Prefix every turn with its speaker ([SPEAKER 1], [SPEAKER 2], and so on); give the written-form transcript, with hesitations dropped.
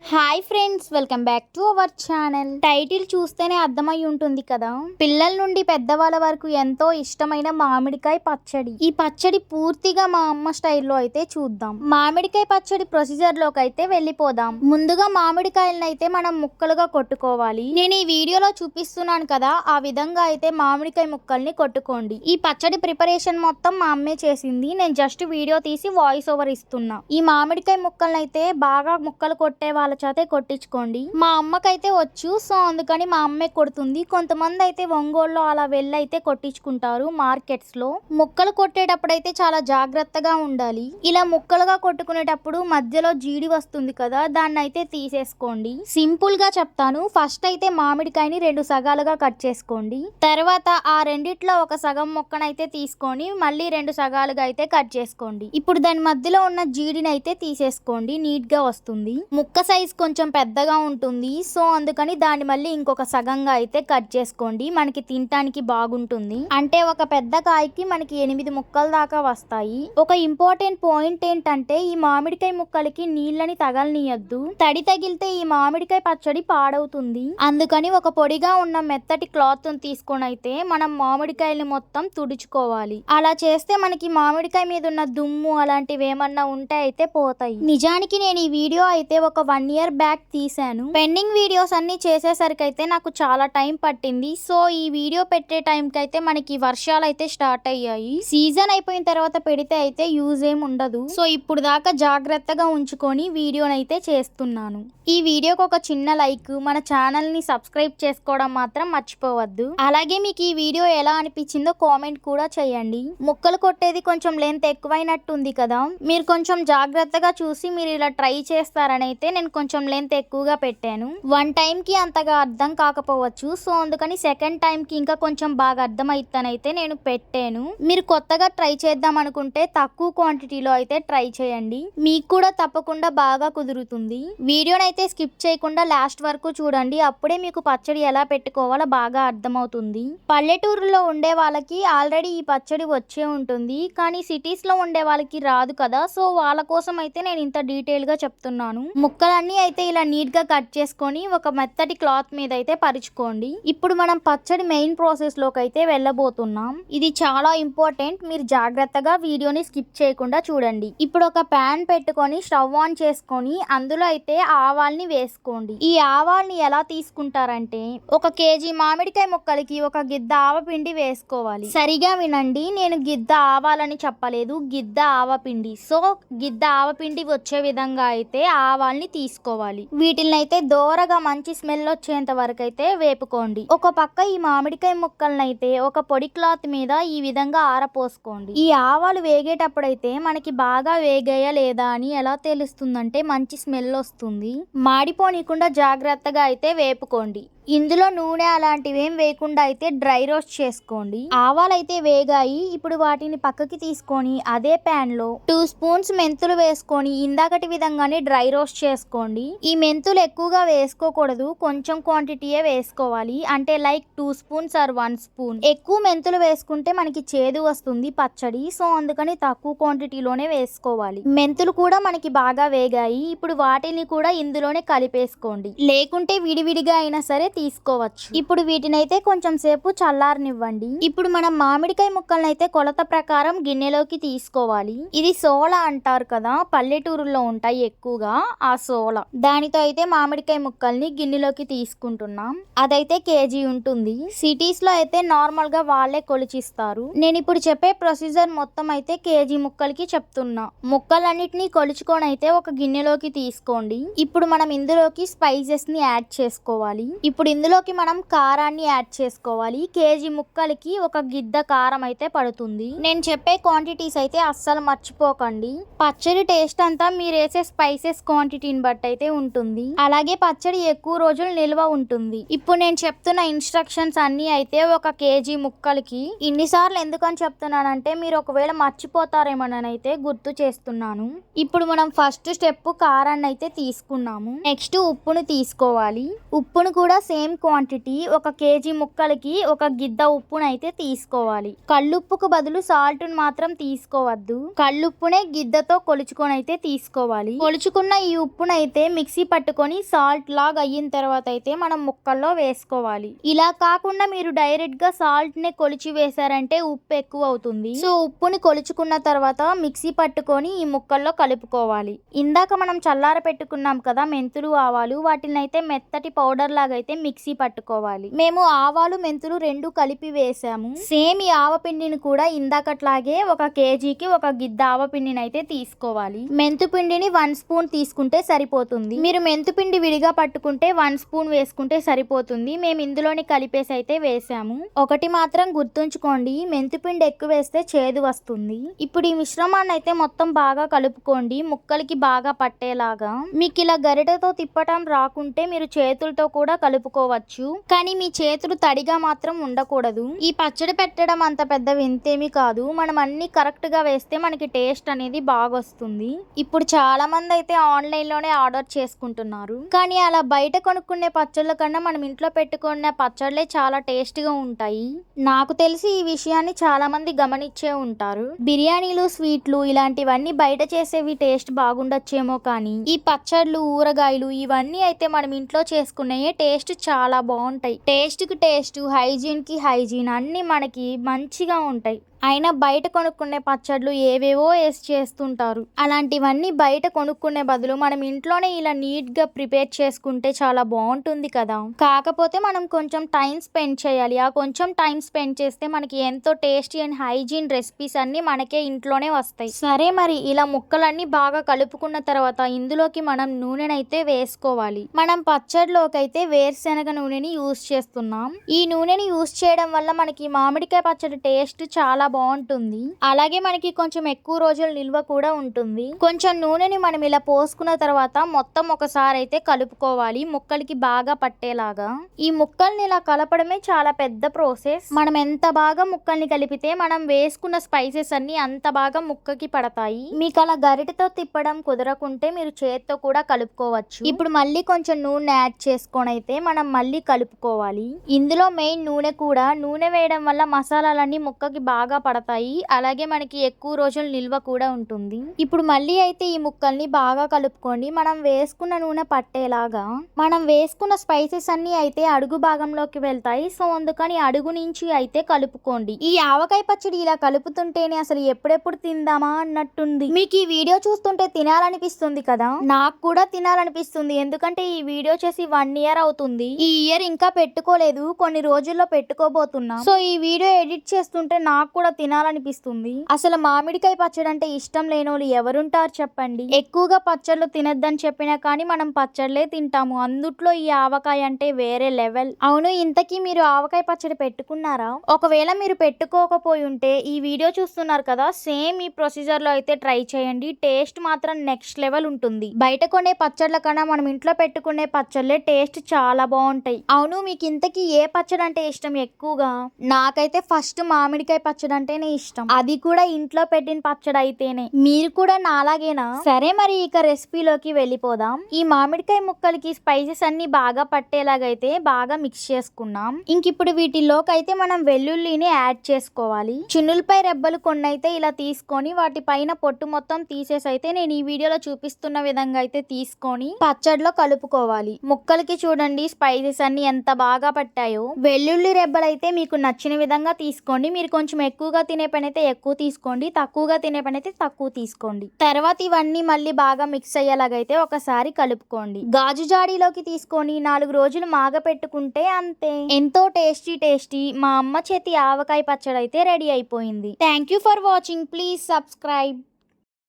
[SPEAKER 1] Hi friends, welcome back to our channel. Title చూస్తేనే అర్థమై ఉంటుంది కదా, పిల్లల నుండి పెద్దవాళ్ళ వరకు ఎంతో ఇష్టమైన మామిడికాయ పచ్చడి. ఈ పచ్చడి పూర్తిగా మా అమ్మ స్టైల్లో అయితే చూద్దాం. మామిడికాయ పచ్చడి ప్రొసీజర్ లోకి అయితే వెళ్ళిపోదాం. ముందుగా మామిడికాయలను అయితే మనం ముక్కలుగా కొట్టుకోవాలి. నేను ఈ వీడియోలో చూపిస్తున్నాను కదా, ఆ విధంగా అయితే మామిడికాయ ముక్కల్ని కొట్టుకోండి. ఈ పచ్చడి ప్రిపరేషన్ మొత్తం మా అమ్మే చేసింది. నేను జస్ట్ వీడియో తీసి వాయిస్ ఓవర్ ఇస్తున్నా. ఈ మామిడికాయ ముక్కల్ని అయితే బాగా ముక్కలు కొట్టే వాళ్ళ చేతే కొట్టించుకోండి. మా అమ్మకైతే వచ్చు, సో అందుకని మా అమ్మే కొడుతుంది. కొంతమంది అయితే ఒంగోలులో అలా వెళ్ళి అయితే కొట్టించుకుంటారు మార్కెట్స్ లో. ముక్కలు కొట్టేటప్పుడు అయితే చాలా జాగ్రత్తగా ఉండాలి. ఇలా ముక్కలుగా కొట్టుకునేటప్పుడు మధ్యలో జీడి వస్తుంది కదా, దాన్ని అయితే తీసేసుకోండి. సింపుల్ గా చెప్తాను. ఫస్ట్ అయితే మామిడికాయని 2 సగాలుగా కట్ చేసుకోండి. తర్వాత ఆ రెండిట్లో ఒక సగం ముక్కనైతే తీసుకొని మళ్ళీ 2 సగాలుగా అయితే కట్ చేసుకోండి. ఇప్పుడు దాని మధ్యలో ఉన్న జీడిని అయితే తీసేసుకోండి, నీట్ గా వస్తుంది. ముక్క సైజ్ కొంచెం పెద్దగా ఉంటుంది, సో అందుకని దాన్ని మళ్ళీ ఇంకొక సగంగా అయితే కట్ చేసుకోండి. మనకి తినటానికి బాగుంటుంది. అంటే ఒక పెద్ద కాయకి మనకి 8 ముక్కల దాకా వస్తాయి. ఒక ఇంపార్టెంట్ పాయింట్ ఏంటంటే, ఈ మామిడికాయ ముక్కలకి నీళ్ళని తగలనీయద్దు. తడి తగిలితే ఈ మామిడికాయ పచ్చడి పాడవుతుంది. అందుకని ఒక పొడిగా ఉన్న మెత్తటి క్లాత్ తీసుకొని అయితే మనం మామిడికాయలు మొత్తం తుడుచుకోవాలి. అలా చేస్తే మనకి మామిడికాయ మీద ఉన్న దుమ్ము అలాంటివి ఏమన్నా ఉంటే అయితే పోతాయి. నిజానికి నేను ఈ వీడియో అయితే ఒక 1 year బ్యాక్ తీసాను. పెండింగ్ వీడియోస్ అన్ని చేసేసరికి అయితే నాకు చాలా టైం పట్టింది. సో ఈ వీడియో పెట్టే టైం కి అయితే మనకి వర్షాలు అయితే స్టార్ట్ అయ్యాయి. సీజన్ అయిపోయిన తర్వాత పెడితే అయితే యూజ్ ఏం ఉండదు. సో ఇప్పుడు దాకా జాగ్రత్తగా ఉంచుకొని వీడియోనైతే చేస్తున్నాను. ఈ వీడియోకి ఒక చిన్న లైక్, మన ఛానల్ ని సబ్స్క్రైబ్ చేసుకోవడం మాత్రం మర్చిపోవద్దు. అలాగే మీకు ఈ వీడియో ఎలా అనిపించిందో కామెంట్ కూడా చేయండి. ముక్కలు కొట్టేది కొంచెం లెంత్ ఎక్కువైనట్టుంది కదా, మీరు కొంచెం జాగ్రత్తగా చూసి మీరు ఇలా ట్రై చేస్తారని అయితే నేను కొంచెం లెంత్ ఎక్కువగా పెట్టాను. 1 టైం కి అంతగా అర్థం కాకపోవచ్చు, సో అందుకని సెకండ్ టైం కి ఇంకా కొంచెం బాగా అర్థం అయితేనైతే నేను పెట్టాను. మీరు కొత్తగా ట్రై చేద్దాం అనుకుంటే తక్కువ క్వాంటిటీలో అయితే ట్రై చేయండి, మీకు కూడా తప్పకుండా బాగా కుదురుతుంది. వీడియోనైతే స్కిప్ చేయకుండా లాస్ట్ వరకు చూడండి, అప్పుడే మీకు పచ్చడి ఎలా పెట్టుకోవాలో బాగా అర్థమవుతుంది. పల్లెటూరులో ఉండే వాళ్ళకి ఆల్రెడీ ఈ పచ్చడి వచ్చే ఉంటుంది, కానీ సిటీస్ లో ఉండే వాళ్ళకి రాదు కదా, సో వాళ్ళ కోసం అయితే నేను ఇంత డీటెయిల్ గా చెప్తున్నాను. ముక్కలన్నీ అయితే ఇలా నీట్ గా కట్ చేసుకొని ఒక మెత్తటి క్లాత్ మీద అయితే పరుచుకోండి. ఇప్పుడు మనం పచ్చడి మెయిన్ ప్రాసెస్ లోకి అయితే వెళ్ళబోతున్నాం. ఇది చాలా ఇంపార్టెంట్, మీరు జాగ్రత్తగా వీడియోని స్కిప్ చేయకుండా చూడండి. ఇప్పుడు ఒక ప్యాన్ పెట్టుకొని స్టవ్ ఆన్ చేసుకొని అందులో అయితే ఆవాల్ని వేసుకోండి. ఈ ఆవాల్ని ఎలా తీసుకుంటారంటే, 1 kg మామిడికాయ ముక్కలకి 1 గిద్ద ఆవపిండి వేసుకోవాలి. సరిగా వినండి, నేను గిద్ద ఆవాలని చెప్పలేదు, గిద్ద ఆవపిండి. సో గిద్ద ఆవపిండి వచ్చే విధంగా అయితే ఆవాల్ని తీసుకోవాలి. వీటిని అయితే దోరగా మంచి స్మెల్ వచ్చేంత వరకు అయితే వేపుకోండి. ఒక పక్క ఈ మామిడికాయ ముక్కలను అయితే ఒక పొడి క్లాత్ మీద ఈ విధంగా ఆరపోసుకోండి. ఈ ఆవాలు వేగేటప్పుడైతే మనకి బాగా వేగాయా లేదా అని ఎలా తెలుస్తుందంటే, మంచి స్మెల్ వస్తుంది. మాడిపోనీయకుండా జాగ్రత్తగా అయితే వేపుకోండి. ఇందులో నూనె అలాంటివి ఏం వేయకుండా అయితే డ్రై రోస్ట్ చేసుకోండి. ఆవాలైతే వేగాయి. ఇప్పుడు వాటిని పక్కకి తీసుకొని అదే ప్యాన్ లో 2 స్పూన్స్ మెంతులు వేసుకొని ఇందాకటి విధంగానే డ్రై రోస్ట్ చేసుకోండి. ఈ మెంతులు ఎక్కువగా వేసుకోకూడదు, కొంచెం క్వాంటిటీయే వేసుకోవాలి. అంటే లైక్ 2 స్పూన్స్ ఆర్ 1 స్పూన్. ఎక్కువ మెంతులు వేసుకుంటే మనకి చేదు వస్తుంది పచ్చడి, సో అందుకని తక్కువ క్వాంటిటీలోనే వేసుకోవాలి. మెంతులు కూడా మనకి బాగా వేగాయి. ఇప్పుడు వాటిని కూడా ఇందులోనే కలిపేసుకోండి, లేకుంటే విడివిడిగా అయినా సరే తీసుకోవచ్చు. ఇప్పుడు వీటినైతే కొంచెం సేపు చల్లారనివ్వండి. ఇప్పుడు మనం మామిడికాయ ముక్కలను అయితే కొలత ప్రకారం గిన్నెలోకి తీసుకోవాలి. ఇది సోల అంటారు కదా, పల్లెటూరులో ఉంటాయి ఎక్కువగా ఆ సోల. దానితో అయితే మామిడికాయ ముక్కల్ని గిన్నెలోకి తీసుకుంటున్నాం. అదైతే కేజీ ఉంటుంది. సిటీస్ లో అయితే నార్మల్ గా వాళ్ళే కొలిచిస్తారు. నేను ఇప్పుడు చెప్పే ప్రొసీజర్ మొత్తం అయితే కేజీ ముక్కలకి చెప్తున్నా. ముక్కలన్నిటినీ కొలుచుకొని అయితే ఒక గిన్నెలోకి తీసుకోండి. ఇప్పుడు మనం ఇందులోకి స్పైసెస్ ని యాడ్ చేసుకోవాలి. ఇప్పుడు ఇందులోకి మనం కారాన్ని యాడ్ చేసుకోవాలి. కేజీ ముక్కలకి 1 గిద్ద కారం అయితే పడుతుంది. నేను చెప్పే క్వాంటిటీస్ అయితే అస్సలు మర్చిపోకండి. పచ్చడి టేస్ట్ అంతా మీరు వేసే స్పైసెస్ క్వాంటిటీని బట్టి అయితే ఉంటుంది. అలాగే పచ్చడి ఎక్కువ రోజులు నిల్వ ఉంటుంది. ఇప్పుడు నేను చెప్తున్న ఇన్స్ట్రక్షన్స్ అన్ని అయితే 1 కేజీ ముక్కలకి. ఇన్నిసార్లు ఎందుకని చెప్తున్నానంటే, మీరు ఒకవేళ మర్చిపోతారేమోనైతే గుర్తు చేస్తున్నాను. ఇప్పుడు మనం ఫస్ట్ స్టెప్ కారాన్ని అయితే తీసుకున్నాము. నెక్స్ట్ ఉప్పును తీసుకోవాలి. ఉప్పును కూడా సేమ్ క్వాంటిటీ 1 కేజీ ముక్కలకి 1 గిద్ద ఉప్పునైతే తీసుకోవాలి. కల్లుప్పుకు బదులు సాల్ట్ మాత్రం తీసుకోవద్దు. కల్లుప్పునే గిద్దతో కొలుచుకొని అయితే తీసుకోవాలి. కొలుచుకున్న ఈ ఉప్పునైతే అయితే మిక్సీ పట్టుకొని సాల్ట్ లాగా అయిన తర్వాత అయితే మనం ముక్కల్లో వేసుకోవాలి. ఇలా కాకుండా మీరు డైరెక్ట్ గా సాల్ట్ నే కొలిచి వేసారంటే ఉప్పు ఎక్కువ అవుతుంది. సో ఉప్పుని కొలుచుకున్న తర్వాత మిక్సీ పట్టుకొని ఈ ముక్కల్లో కలుపుకోవాలి. ఇందాక మనం చల్లార పెట్టుకున్నాం కదా మెంతులు ఆవాలు, వాటిని అయితే మెత్తటి పౌడర్ లాగా అయితే మిక్సీ పట్టుకోవాలి. మేము ఆవాలు మెంతులు రెండు కలిపి వేసాము. సేమ్ ఈ ఆవపిండిని కూడా ఇందాకట్లాగే ఒక కేజీకి ఒక గిద్ద ఆవపిండిని అయితే తీసుకోవాలి. మెంతు పిండిని 1 స్పూన్ తీసుకుంటే సరిపోతుంది. మీరు మెంతు పిండి విడిగా పట్టుకుంటే 1 స్పూన్ వేసుకుంటే సరిపోతుంది. మేము ఇందులోని కలిపేసి అయితే వేసాము. ఒకటి మాత్రం గుర్తుంచుకోండి, మెంతు పిండి ఎక్కువ వేస్తే చేదు వస్తుంది. ఇప్పుడు ఈ మిశ్రమాన్ని అయితే మొత్తం బాగా కలుపుకోండి, ముక్కలకి బాగా పట్టేలాగా. మీకు ఇలా గరిటెతో తిప్పటం రాకుంటే మీరు చేతులతో కూడా కలుపుకోవచ్చు, కానీ మీ చేతులు తడిగా మాత్రం ఉండకూడదు. ఈ పచ్చడి పెట్టడం అంత పెద్ద వింతేమి కాదు, మనం అన్ని కరెక్ట్ గా వేస్తే మనకి టేస్ట్ అనేది బాగా వస్తుంది. ఇప్పుడు చాలా మంది అయితే ఆన్లైన్ లోనే ఆర్డర్ చేసుకుంటున్నారు, కానీ అలా బయట కొనుక్కునే పచ్చళ్ళ కన్నా మనం ఇంట్లో పెట్టుకునే పచ్చళ్ళే చాలా టేస్ట్ గా ఉంటాయి. నాకు తెలిసి ఈ విషయాన్ని చాలా మంది గమనించే ఉంటారు. బిర్యానీలు స్వీట్లు ఇలాంటివన్నీ బయట చేసేవి టేస్ట్ బాగుండొచ్చేమో, కానీ ఈ పచ్చళ్ళు ఊరగాయలు ఇవన్నీ అయితే మనం ఇంట్లో చేసుకునే టేస్ట్ చాలా బాగుంటాయి. టేస్ట్ కి టేస్ట్, హైజీన్ కి హైజీన్ అన్ని మనకి మంచిగా ఉంటాయి. అయినా బయట కొనుక్కునే పచ్చళ్ళు ఏవేవో వేసి చేస్తుంటారు. అలాంటివన్నీ బయట కొనుక్కునే బదులు మనం ఇంట్లోనే ఇలా నీట్ గా ప్రిపేర్ చేసుకుంటే చాలా బాగుంటుంది కదా. కాకపోతే మనం కొంచెం టైం స్పెండ్ చేయాలి. ఆ కొంచెం టైం స్పెండ్ చేస్తే మనకి ఎంతో టేస్టీ అండ్ హైజీన్ రెసిపీస్ అన్ని మనకే ఇంట్లోనే వస్తాయి. సరే, మరి ఇలా ముక్కలన్నీ బాగా కలుపుకున్న తర్వాత ఇందులోకి మనం నూనెనైతే వేసుకోవాలి. మనం పచ్చడిలోకి అయితే వేరుశెనగ నూనెని యూజ్ చేస్తున్నాం. ఈ నూనెని యూజ్ చేయడం వల్ల మనకి మామిడికాయ పచ్చడి టేస్ట్ చాలా బాగుంటుంది. అలాగే మనకి కొంచెం ఎక్కువ రోజులు నిల్వ కూడా ఉంటుంది. కొంచెం నూనెని మనం ఇలా పోసుకున్న తర్వాత మొత్తం ఒకసారి అయితే కలుపుకోవాలి, ముక్కలకి బాగా పట్టేలాగా. ఈ ముక్కల్ని ఇలా కలపడమే చాలా పెద్ద ప్రాసెస్. మనం ఎంత బాగా ముక్కల్ని కలిపితే మనం వేసుకున్న స్పైసెస్ అన్ని అంత బాగా ముక్కకి పడతాయి. మీకు అలా గరిటెతో తిప్పడం కుదరకుంటే మీరు చేత్తో కూడా కలుపుకోవచ్చు. ఇప్పుడు మళ్ళీ కొంచెం నూనె యాడ్ చేసుకొని అయితే మనం మళ్ళీ కలుపుకోవాలి. ఇందులో మెయిన్ నూనె కూడా. నూనె వేయడం వల్ల మసాలాలన్నీ ముక్కకి బాగా పడతాయి, అలాగే మనకి ఎక్కువ రోజులు నిల్వ కూడా ఉంటుంది. ఇప్పుడు మళ్ళీ అయితే ఈ ముక్కల్ని బాగా కలుపుకోండి, మనం వేసుకున్న నూనె పట్టేలాగా. మనం వేసుకున్న స్పైసెస్ అన్ని అయితే అడుగు భాగంలోకి వెళ్తాయి, సో అందుకని అడుగు నుంచి అయితే కలుపుకోండి. ఈ ఆవకాయ పచ్చడి ఇలా కలుపుతుంటేనే అసలు ఎప్పుడెప్పుడు తిందామా అన్నట్టుంది. మీకు ఈ వీడియో చూస్తుంటే తినాలనిపిస్తుంది కదా, నాకు కూడా తినాలనిపిస్తుంది. ఎందుకంటే ఈ వీడియో చేసి 1 ఇయర్ అవుతుంది. ఈ ఇయర్ ఇంకా పెట్టుకోలేదు, కొన్ని రోజుల్లో పెట్టుకోబోతున్నా. సో ఈ వీడియో ఎడిట్ చేస్తుంటే నాకు కూడా తినాలనిపిస్తుంది. అసలు మామిడికాయ పచ్చడి అంటే ఇష్టం లేనోళ్ళు ఎవరుంటారు చెప్పండి. ఎక్కువగా పచ్చళ్ళు తినద్దని చెప్పినా కానీ మనం పచ్చళ్ళే తింటాము, అందుట్లో ఈ ఆవకాయ అంటే వేరే లెవెల్. అవును, ఇంతకీ మీరు ఆవకాయ పచ్చడి పెట్టుకున్నారా? ఒకవేళ మీరు పెట్టుకోకపోయి ఉంటే ఈ వీడియో చూస్తున్నారు కదా, సేమ్ ఈ ప్రొసీజర్ లో అయితే ట్రై చేయండి. టేస్ట్ మాత్రం నెక్స్ట్ లెవెల్ ఉంటుంది. బయట కొనే పచ్చళ్ళ కన్నా మనం ఇంట్లో పెట్టుకునే పచ్చళ్ళే టేస్ట్ చాలా బాగుంటాయి. అవును, మీకు ఇంతకీ ఏ పచ్చడి అంటే ఇష్టం ఎక్కువగా? నాకైతే ఫస్ట్ మామిడికాయ పచ్చడి అంటేనే ఇష్టం, అది కూడా ఇంట్లో పెట్టిన పచ్చడి అయితేనే. మీరు కూడా నాలాగేనా? సరే, మరి ఇక రెసిపీలోకి వెళ్ళిపోదాం. ఈ మామిడికాయ ముక్కలకి స్పైసెస్ అన్ని బాగా పట్టేలాగైతే బాగా మిక్స్ చేసుకున్నాం. ఇంకిప్పుడు వీటిలోకి అయితే మనం వెల్లుల్లిని యాడ్ చేసుకోవాలి. చిన్నులపై రెబ్బలు కొన్ని అయితే ఇలా తీసుకొని వాటి పైన పొట్టు మొత్తం తీసేసి అయితే నేను ఈ వీడియోలో చూపిస్తున్న విధంగా అయితే తీసుకొని పచ్చడిలో కలుపుకోవాలి. ముక్కలకి చూడండి స్పైసెస్ అన్ని ఎంత బాగా పట్టాయో. వెల్లుల్లి రెబ్బలు అయితే మీకు నచ్చిన విధంగా తీసుకోండి. మీరు కొంచెం ఎక్కువగా తినే పని అయితే ఎక్కువ తీసుకోండి, తక్కువగా తినే పని అయితే తక్కువ తీసుకోండి. తర్వాత ఇవన్నీ మళ్ళీ బాగా మిక్స్ అయ్యేలాగైతే ఒకసారి కలుపుకోండి. గాజు జాడీలోకి తీసుకొని 4 రోజులు మాగ పెట్టుకుంటే అంతే, ఎంతో టేస్టీ మా అమ్మ చేతి ఆవకాయ పచ్చడి అయితే రెడీ అయిపోయింది. Thank you for watching. Please subscribe.